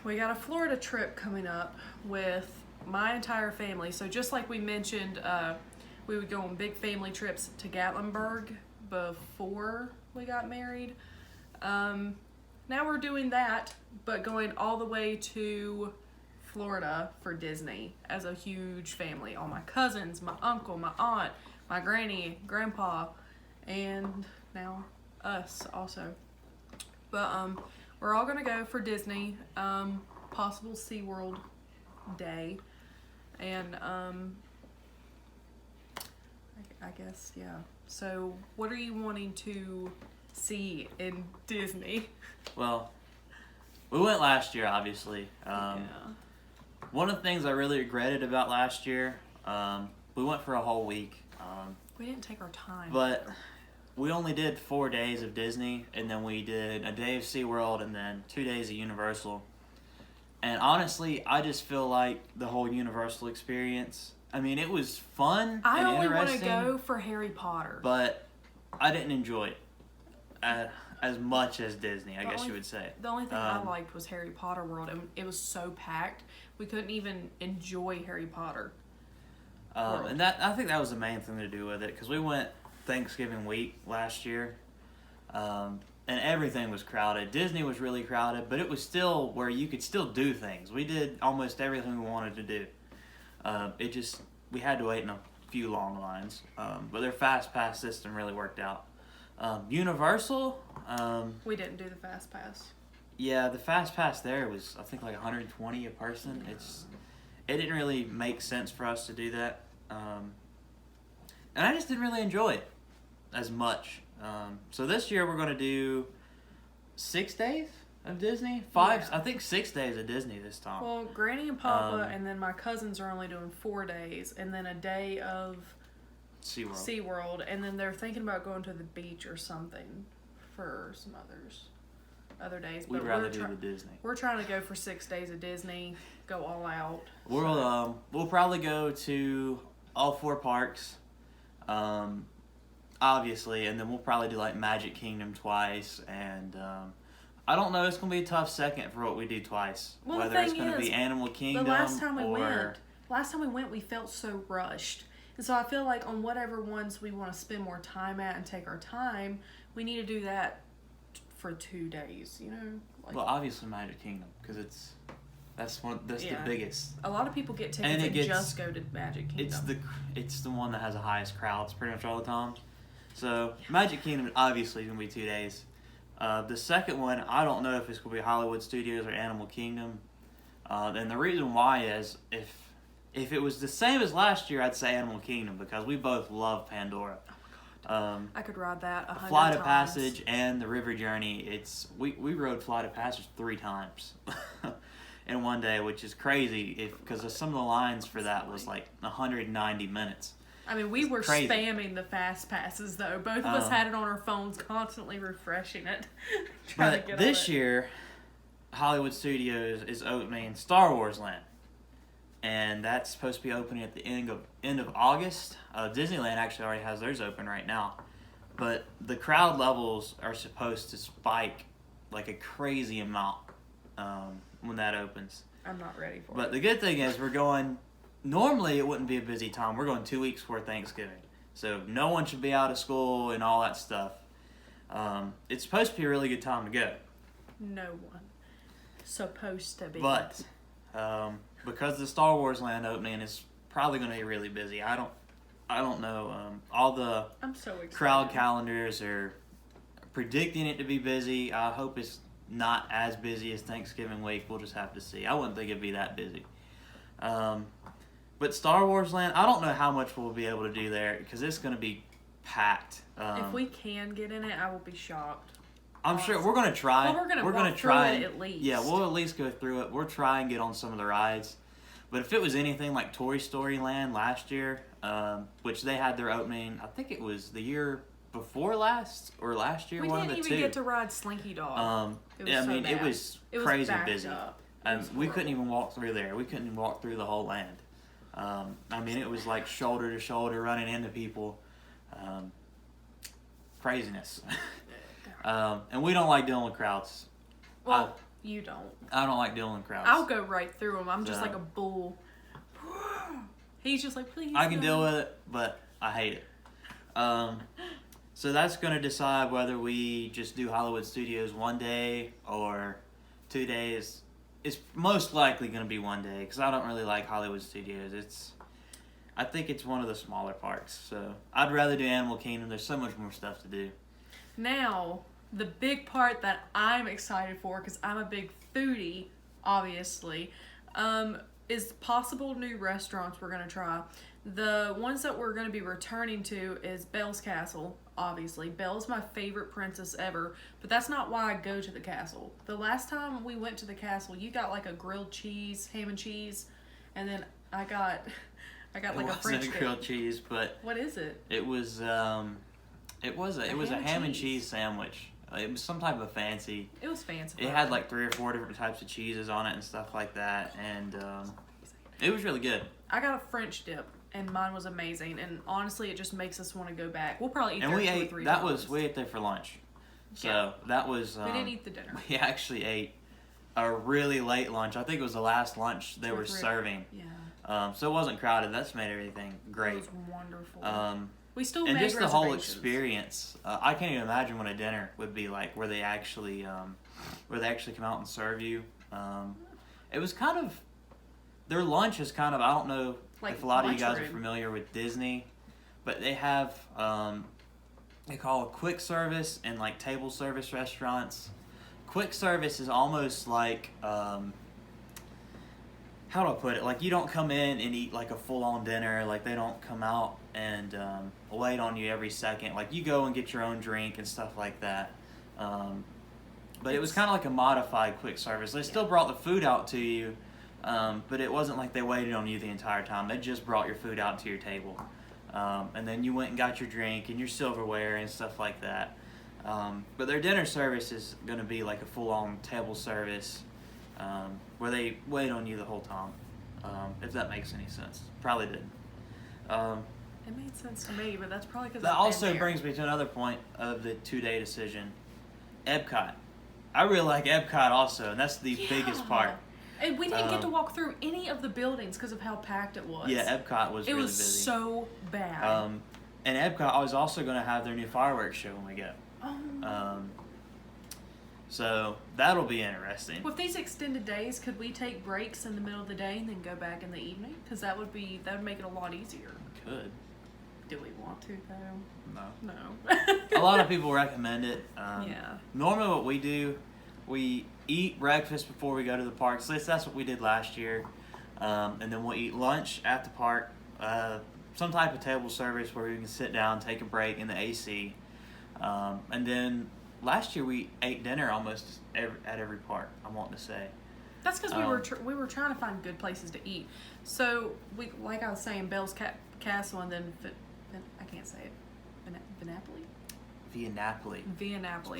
we got a Florida trip coming up with my entire family. So just like we mentioned, we would go on big family trips to Gatlinburg before we got married. Now we're doing that, but going all the way to Florida for Disney as a huge family. All my cousins, my uncle, my aunt, my granny, grandpa, and now us also. But we're all gonna go for Disney, possible SeaWorld day, and I guess, yeah. So what are you wanting to see in Disney? Well, we went last year, obviously. Yeah. One of the things I really regretted about last year, we went for a whole week. We didn't take our time. But we only did 4 days of Disney, and then we did a day of SeaWorld, and then 2 days of Universal. And honestly, I just feel like the whole Universal experience, I mean, it was fun I and only want to interesting, go for Harry Potter. but I didn't enjoy it as much as Disney, I guess you would say. The only thing I liked was Harry Potter World, and it was so packed, we couldn't even enjoy Harry Potter. And I think that was the main thing to do with it, because we went Thanksgiving week last year, and everything was crowded. Disney was really crowded, but it was still where you could still do things. We did almost everything we wanted to do. We had to wait in a few long lines, but their fast pass system really worked out. Universal, we didn't do the fast pass. yeah, the fast pass there was, I think, like $120 a person. Yeah. It didn't really make sense for us to do that, and I just didn't really enjoy it as much. So this year we're going to do 6 days of Disney. I think 6 days of Disney this time. Well, Granny and Papa and then my cousins are only doing 4 days, and then a day of SeaWorld, and then they're thinking about going to the beach or something for some other days. We'd rather do the Disney. We're trying to go for 6 days of Disney, go all out. We'll probably go to all 4 parks, obviously, and then we'll probably do like Magic Kingdom twice, and I don't know. It's gonna be a tough second for what we do twice. Well, whether it's gonna be Animal Kingdom the last time we went, we felt so rushed. And so I feel like on whatever ones we want to spend more time at and take our time, we need to do that for 2 days, you know? Well, obviously Magic Kingdom, because that's the biggest. A lot of people get tickets and just go to Magic Kingdom. It's the one that has the highest crowds pretty much all the time. So Magic Kingdom obviously is going to be 2 days. The second one, I don't know if it's going to be Hollywood Studios or Animal Kingdom. And the reason why is if it was the same as last year, I'd say Animal Kingdom, because we both love Pandora. Oh my God. I could ride that 100 Flight times. of Passage and the River Journey. We rode Flight of Passage 3 times in one day, which is crazy because some of the lines for that was like 190 minutes. I mean, we were spamming the fast passes, though. Both of us had it on our phones, constantly refreshing it. But this year, Hollywood Studios is opening Star Wars Land. And that's supposed to be opening at the end of August. Disneyland actually already has theirs open right now. But the crowd levels are supposed to spike like a crazy amount when that opens. I'm not ready for it. But the good thing is we're going... Normally, it wouldn't be a busy time. We're going 2 weeks before Thanksgiving. So no one should be out of school and all that stuff. It's supposed to be a really good time to go. No one. Supposed to be. But because the Star Wars Land opening is probably going to be really busy. I don't know. All the I'm so excited. Crowd calendars are predicting it to be busy. I hope it's not as busy as Thanksgiving week. We'll just have to see. I wouldn't think it'd be that busy. But Star Wars Land, I don't know how much we'll be able to do there because it's going to be packed. If we can get in it, I will be shocked. I'm sure we're going to try. Well, we're going to try it at least. Yeah, we'll at least go through it. We'll try and get on some of the rides. But if it was anything like Toy Story Land last year, which they had their opening, I think it was the year before last or last year, one of the two. We didn't even get to ride Slinky Dog. It was crazy busy. Up. We couldn't even walk through there. We couldn't even walk through the whole land. It was like shoulder to shoulder running into people. Craziness. And we don't like dealing with crowds. Well, You don't. I don't like dealing with crowds. I'll go right through them. I'm just So- like a bull. He's just like, please. I can no. deal with it, but I hate it. So that's going to decide whether we just do Hollywood Studios one day or 2 days. It's most likely going to be one day because I don't really like Hollywood Studios. I think it's one of the smaller parks. So I'd rather do Animal Kingdom. There's so much more stuff to do. Now, the big part that I'm excited for, because I'm a big foodie, obviously, is possible new restaurants we're going to try. The ones that we're going to be returning to is Belle's Castle, obviously. Belle's my favorite princess ever, but that's not why I go to the castle. The last time we went to the castle, you got like a grilled cheese, ham and cheese, and then I got like a French dip. Grilled cheese, but What is it? it was a ham and cheese sandwich. It was some type of fancy. It was fancy. It had like 3 or 4 different types of cheeses on it and stuff like that, and it was really good. I got a French dip, and mine was amazing. And honestly, it just makes us want to go back. We'll probably eat And there we 2 or ate 3 that times. was we ate there for lunch, so Yeah. that was. We didn't eat the dinner. We actually ate a really late lunch. I think it was the last lunch they were With Rick. serving. Yeah. So it wasn't crowded. That's made everything great. It was wonderful. We still And made just the whole reservations. experience. I can't even imagine what a dinner would be like, where they actually come out and serve you. It was kind of their lunch is kind of, I don't know Like if a lot of you guys are lunchroom. familiar with Disney, but they have they call it quick service and like table service restaurants. Quick service is almost like how do I put it? Like, you don't come in and eat like a full-on dinner. Like, they don't come out and wait on you every second. Like, you go and get your own drink and stuff like that. But it was kind of like a modified quick service. They still brought the food out to you, but it wasn't like they waited on you the entire time. They just brought your food out to your table. And then you went and got your drink and your silverware and stuff like that. But their dinner service is going to be like a full-on table service, where they wait on you the whole time, if that makes any sense. Probably didn't. It made sense to me, but that's probably because That also brings me to another point of the 2-day decision. Epcot. I really like Epcot also, and that's the biggest part. And we didn't get to walk through any of the buildings because of how packed it was. Yeah, Epcot was really busy. It was busy. so bad. And Epcot was also going to have their new fireworks show when we go. Oh. So that'll be interesting. With these extended days, could we take breaks in the middle of the day and then go back in the evening? Because that would make it a lot easier. Could. Do we want to though? No. No. A lot of people recommend it. Yeah. Normally what we do, we eat breakfast before we go to the park. So that's what we did last year. And then we'll eat lunch at the park. Some type of table service where we can sit down, take a break in the AC. And then last year we ate dinner almost at every park, I want to say. That's because we were trying to find good places to eat. So we, like I was saying, Belle's Castle, and then I can't say it. Via Napoli.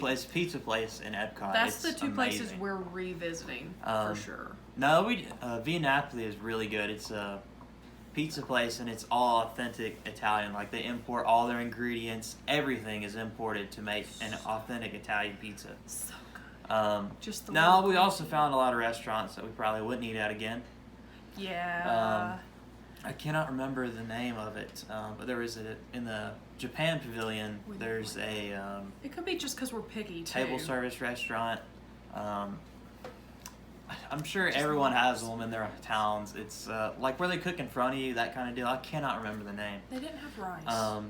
It's a pizza place in Epcot. That's it's the 2 places amazing. we're revisiting for sure. No, Via Napoli is really good. It's a pizza place and it's all authentic Italian. Like, they import all their ingredients. Everything is imported to make an authentic Italian pizza. So good. Now we also found a lot of restaurants that we probably wouldn't eat at again. Yeah. I cannot remember the name of it, but there is in the Japan Pavilion. There's a it could be just because we're picky too. table service restaurant. I'm sure everyone has them in their towns. It's like where they cook in front of you, that kind of deal. I cannot remember the name. They didn't have rice.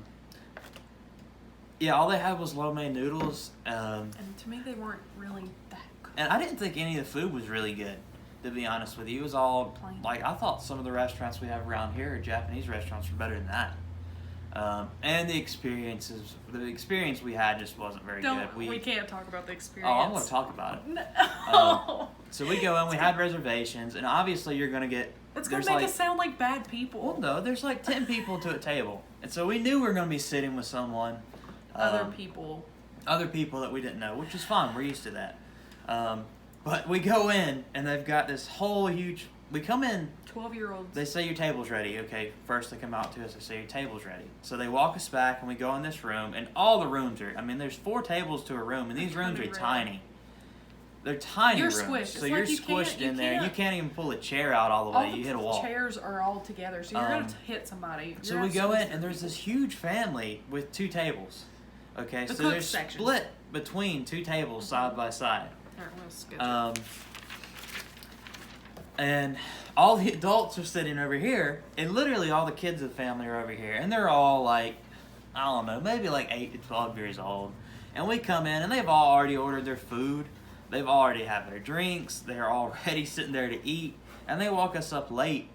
Yeah, all they had was lo mein noodles. And to me, they weren't really that good. And I didn't think any of the food was really good, to be honest with you. It was all Plain. like, I thought some of the restaurants we have around here, Japanese restaurants, were better than that. And the experience we had just wasn't very good. We can't talk about the experience. Oh, I'm going to talk about it. No. So we go in, we had reservations, and obviously you're going to get... It's going to make us sound like bad people. Well, no, there's like 10 people to a table. And so we knew we were going to be sitting with someone. Other people that we didn't know, which is fine. We're used to that. But we go in, and they've got this whole huge... We come in... 12-year-olds. They say your table's ready. Okay, first they come out to us, they say your table's ready. So they walk us back, and we go in this room, and all the rooms are... I mean, there's 4 tables to a room, and these rooms are tiny. they're tiny You're rooms. squished. So It's you're like you squished can't- in there. You can't even pull a chair out all the way. You hit a wall. Chairs are all together, so you're gonna hit somebody. So You're we go in, absolutely and there's this huge family with 2 tables. Okay, The so cook they're section. split between 2 tables side by side. Alright, we'll sketch it. And all the adults are sitting over here, and literally all the kids of the family are over here, and they're all like, I don't know, maybe like 8 to 12 years old. And we come in, and they've all already ordered their food. They've already have their drinks. They're already sitting there to eat, and they walk us up late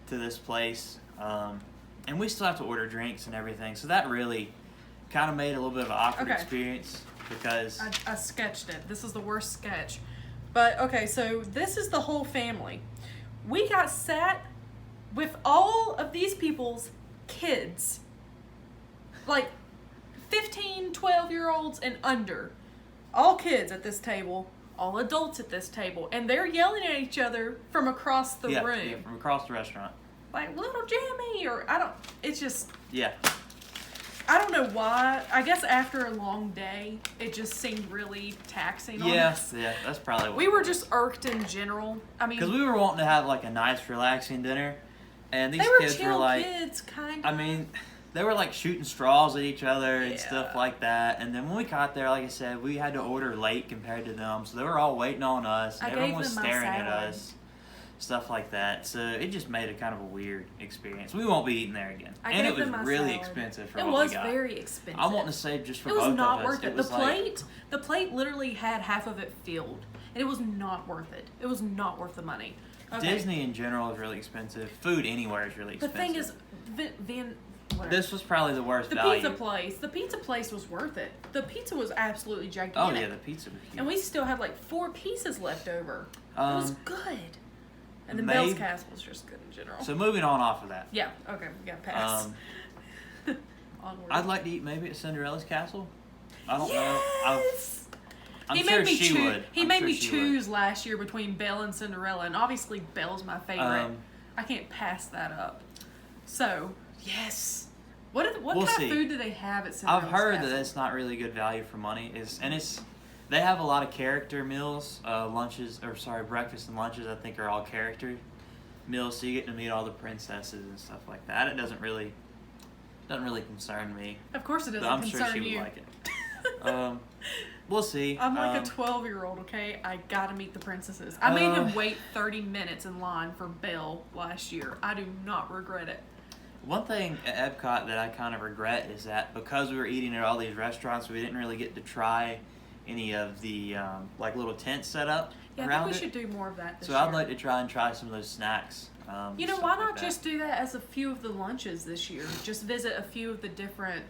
to this place, and we still have to order drinks and everything. So that really kind of made a little bit of an awkward Okay. experience because I sketched it. This is the worst sketch. But okay, so this is the whole family. We got sat with all of these people's kids. Like 15, 12-year-olds and under. All kids at this table, all adults at this table, and they're yelling at each other from across the room. Yeah, from across the restaurant. Like, little Jimmy, or it's just, Yeah. I don't know why. I guess after a long day, it just seemed really taxing on us. Yeah, that's probably what We were just irked in general. I mean, because we were wanting to have like a nice, relaxing dinner, and these they were kids chill were like, kids, kind of. I mean, they were like shooting straws at each other and Yeah. stuff like that. And then when we got there, like I said, we had to order late compared to them, so they were all waiting on us. And I everyone gave was them my staring at salad. us, stuff like that. So it just made it kind of a weird experience. We won't be eating there again, I and gave it was them my really salad. expensive for It what was we got. very expensive. I want to say just for It was both not of us, worth it. was like, The plate literally had half of it filled, and it was not worth it. It was not worth the money. Okay. Disney in general is really expensive. Food anywhere is really The expensive. thing is, whatever. This was probably the worst The value. the pizza place was worth it. The pizza was absolutely Oh gigantic. yeah, the pizza was huge. And we still had like 4 pieces left over. It was good. And the Bell's Castle was just good in general. So moving on off of that, Yeah, okay, we got past. Onward. I'd like to eat maybe at Cinderella's castle. I don't know. Yes! I'm He sure made me she choose. would. He I'm made sure me she choose last year between Belle and Cinderella, and obviously Belle's my favorite. I can't pass that up. So yes, what We'll kind see. of food do they have at I've Cinderella's heard Castle? that it's not really good value for money. They have a lot of character meals, breakfast and lunches. I think are all character meals, so you get to meet all the princesses and stuff like that. It doesn't really concern me. Of course it doesn't But I'm concern sure she you. would like it. We'll see. I'm like a 12-year-old, okay? I gotta meet the princesses. I made him wait 30 minutes in line for Belle last year. I do not regret it. One thing at Epcot that I kind of regret is that because we were eating at all these restaurants, we didn't really get to try any of the like little tents set up Yeah, I around think we it. should do more of that this So year. I'd like to try some of those snacks. You know, stuff why like not that. just do that as a few of the lunches this year? Just visit a few of the different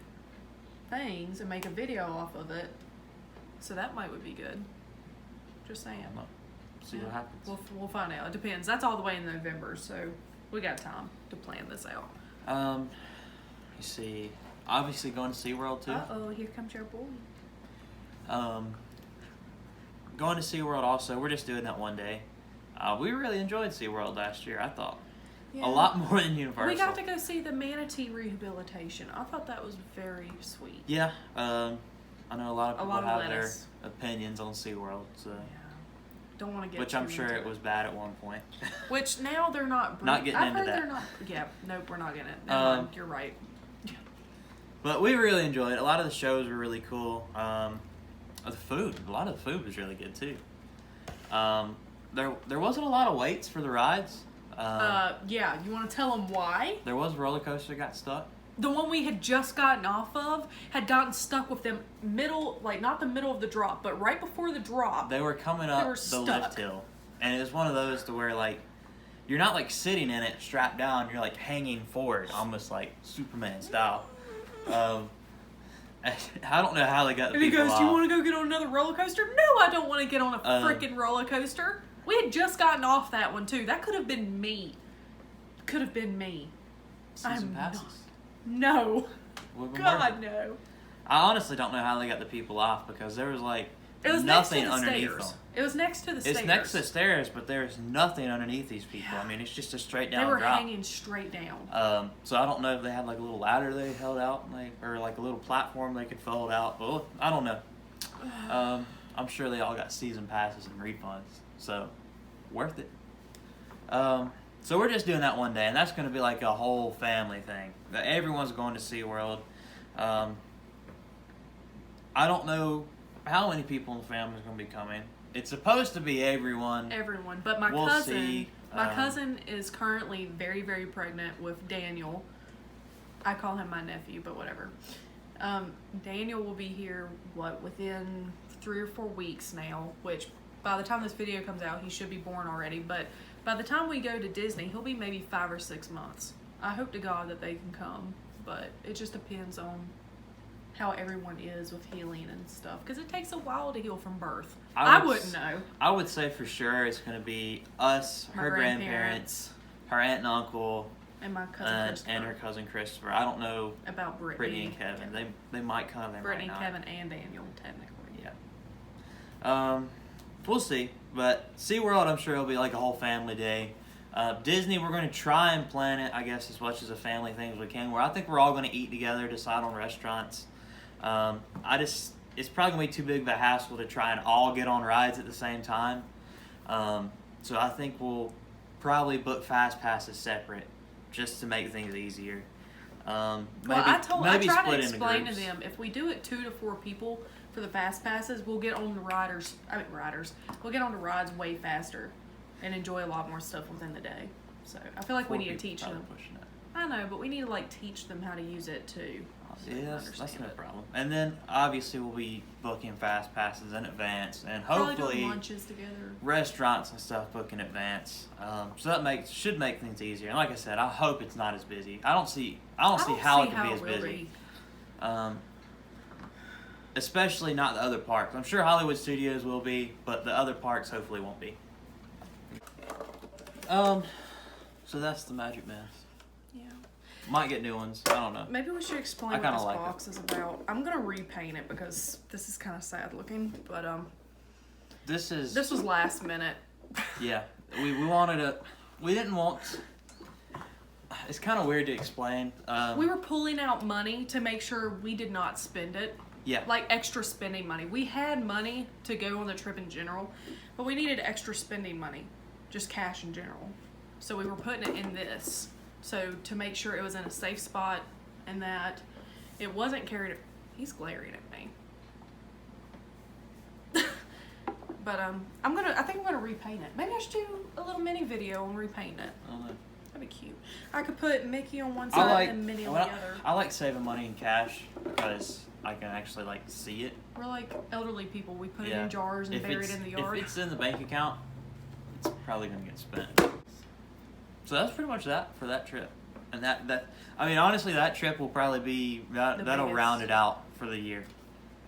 things and make a video off of it. So that would be good. Just saying. Well, see what happens. We'll find out. It depends. That's all the way in November, so we got time to plan this out. You see, obviously going to SeaWorld too. Uh-oh, here comes your boy. Going to SeaWorld also. We're just doing that one day. We really enjoyed SeaWorld last year. I thought Yeah. a lot more than Universal. We got to go see the manatee rehabilitation. I thought that was very sweet. Yeah. I know a lot of people lot of have their lettuce. opinions on SeaWorld, so. Yeah. Don't want to get Which I'm too sure into it was bad at one point. Which now they're not. Not getting I've into heard that. They're not. Yeah. Nope. We're not getting it. Never mind, you're right. But we really enjoyed it. A lot of the shows were really cool. The food, a lot of the food was really good too. There wasn't a lot of waits for the rides. Yeah. You want to tell them why? There was a roller coaster that got stuck. The one we had just gotten off of had gotten stuck with them not the middle of the drop, but right before the drop. They were coming up were the stuck. lift hill, and it was one of those to where like you're not like sitting in it strapped down. You're like hanging forward, almost like Superman style. I don't know how they got the And he people goes, off. "Do you want to go get on another roller coaster?" No, I don't want to get on a freaking roller coaster. We had just gotten off that one too. That could have been me. Could have been me. Season I'm passes. not. No. Would've been worth God, it. no. I honestly don't know how they got the people off because there was like It was nothing next to the underneath stairs. them. It was next to the stairs. It's next to the stairs, but there's nothing underneath these people. I mean, it's just a straight down They were drop. hanging straight down. So I don't know if they had like a little ladder they held out, or like a little platform they could fold out. But I don't know. I'm sure they all got season passes and refunds, so worth it. So we're just doing that one day, and that's going to be like a whole family thing. Everyone's going to SeaWorld. I don't know how many people in the family is going to be coming. It's supposed to be everyone. Everyone, but my We'll cousin, see. my cousin is currently very, very pregnant with Daniel. I call him my nephew, but whatever. Daniel will be here, within 3 or 4 weeks now, which by the time this video comes out, he should be born already, but by the time we go to Disney, he'll be maybe 5 or 6 months. I hope to God that they can come, but it just depends on how everyone is with healing and stuff, because it takes a while to heal from birth. I wouldn't know. I would say for sure it's going to be us, My her grandparents, her aunt and uncle, and my cousin Christopher. and her cousin Christopher. I don't know About Brittany and Kevin. They might come. They Brittany, might not. Kevin, and Daniel, technically. Yeah. We'll see. But SeaWorld, I'm sure it'll be like a whole family day. Disney, we're going to try and plan it, I guess, as much as a family thing as we can. Where I think we're all going to eat together, decide on restaurants. It's probably going to be too big of a hassle to try and all get on rides at the same time. So I think we'll probably book fast passes separate, just to make things easier. I tried to split into explain to groups. them, if we do it 2 to 4 people for the fast passes, we'll get on the we'll get on the rides way faster and enjoy a lot more stuff within the day. So I feel like we need to teach them. Pushing it. I know, but we need to teach them how to use it too. So they can That's understand no it. problem. And then obviously we'll be booking fast passes in advance, and Probably hopefully doing lunches together. restaurants and stuff book in advance. So that should make things easier. And like I said, I hope it's not as busy. I don't see how it could be as will busy. Especially not the other parks. I'm sure Hollywood Studios will be, but the other parks hopefully won't be. So that's the Magic Mask. Yeah. Might get new ones. I don't know. Maybe we should explain I what kinda this like box is about. I'm gonna repaint it because this is kind of sad looking. But This this was last minute. Yeah, we wanted to. We didn't want. It's kind of weird to explain. We were pulling out money to make sure we did not spend it. Yeah. Like extra spending money. We had money to go on the trip in general, but we needed extra spending money, just cash in general. So we were putting it in this. So to make sure it was in a safe spot and that it wasn't carried. He's glaring at me. But I think I'm gonna repaint it. Maybe I should do a little mini video on repainting it. I don't know. That'd be cute. I could put Mickey on one side and Minnie on the other. I like saving money in cash because I can actually see it. We're like elderly people. We put it in jars and bury it in the yard. If it's in the bank account, it's probably gonna get spent. So that's pretty much that for that trip. And honestly, that trip will probably be that'll biggest. round it out for the year.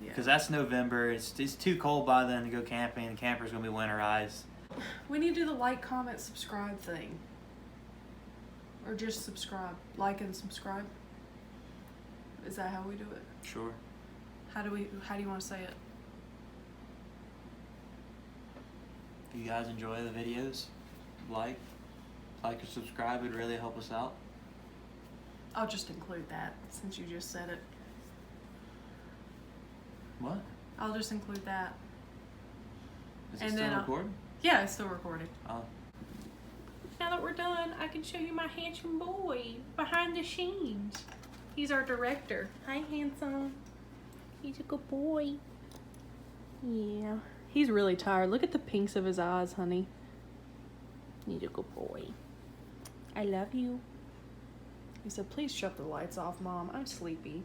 Yeah. Because that's November. It's too cold by then to go camping. The camper's gonna be winterized. We need to do the like, comment, subscribe thing. Or just subscribe. Like and subscribe. Is that how we do it? Sure. How do you want to say it? If you guys enjoy the videos, like or subscribe. It'd really help us out. I'll just include that since you just said it. What? I'll just include that. Is it And still then, recording? Yeah, it's still recording. Oh. Now that we're done, I can show you my handsome boy behind the scenes. He's our director. Hi, handsome. He's a good boy. Yeah. He's really tired. Look at the pinks of his eyes, honey. He's a good boy. I love you. He said, please shut the lights off, Mom. I'm sleepy.